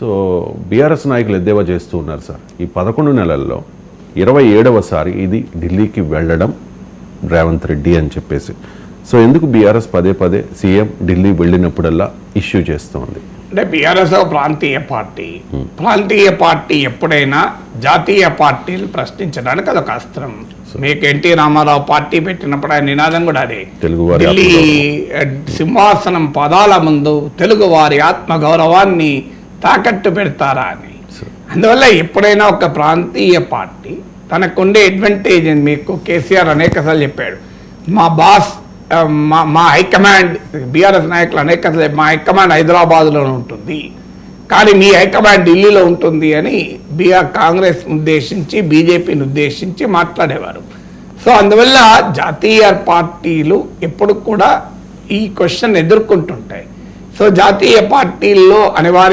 So BRS నాయకులు ఎద్దేవా చేస్తూ ఉన్నారు సార్, ఈ 11 నెలల్లో 27వసారి ఇది ఢిల్లీకి వెళ్ళడం రేవంత్ రెడ్డి అని చెప్పేసి. సో ఎందుకు బీఆర్ఎస్ పదే పదే సీఎం ఢిల్లీ వెళ్ళినప్పుడల్లా ఇష్యూ చేస్తుంది? అంటే బీఆర్ఎస్ ప్రాంతీయ పార్టీ, ప్రాంతీయ పార్టీ ఎప్పుడైనా జాతీయ పార్టీలు ప్రశ్నించడానికి అదొక అస్త్రం. మీకు ఎన్టీ రామారావు పార్టీ పెట్టినప్పుడు ఆయన నినాదం కూడా అదే, ఢిల్లీ సింహాసనం పదాల ముందు తెలుగు వారి ఆత్మగౌరవాన్ని తాకట్టు పెడతారా అని. అందువల్ల ఎప్పుడైనా ఒక ప్రాంతీయ పార్టీ తనకుండే అడ్వాంటేజ్ అని మీకు కేసీఆర్ అనేకసార్లు చెప్పాడు. మా బాస్ మా హైకమాండ్ బీఆర్ఎస్ నాయకులు అనేకసార్లు మా హైకమాండ్ హైదరాబాద్లో ఉంటుంది కానీ మీ హైకమాండ్ ఢిల్లీలో ఉంటుంది అని కాంగ్రెస్ ఉద్దేశించి బీజేపీని ఉద్దేశించి మాట్లాడేవారు. సో అందువల్ల జాతీయ పార్టీలు ఎప్పుడు కూడా ఈ క్వశ్చన్ ఎదుర్కొంటుంటాయి. సో జాతీయ పార్టీల్లో అనివార్య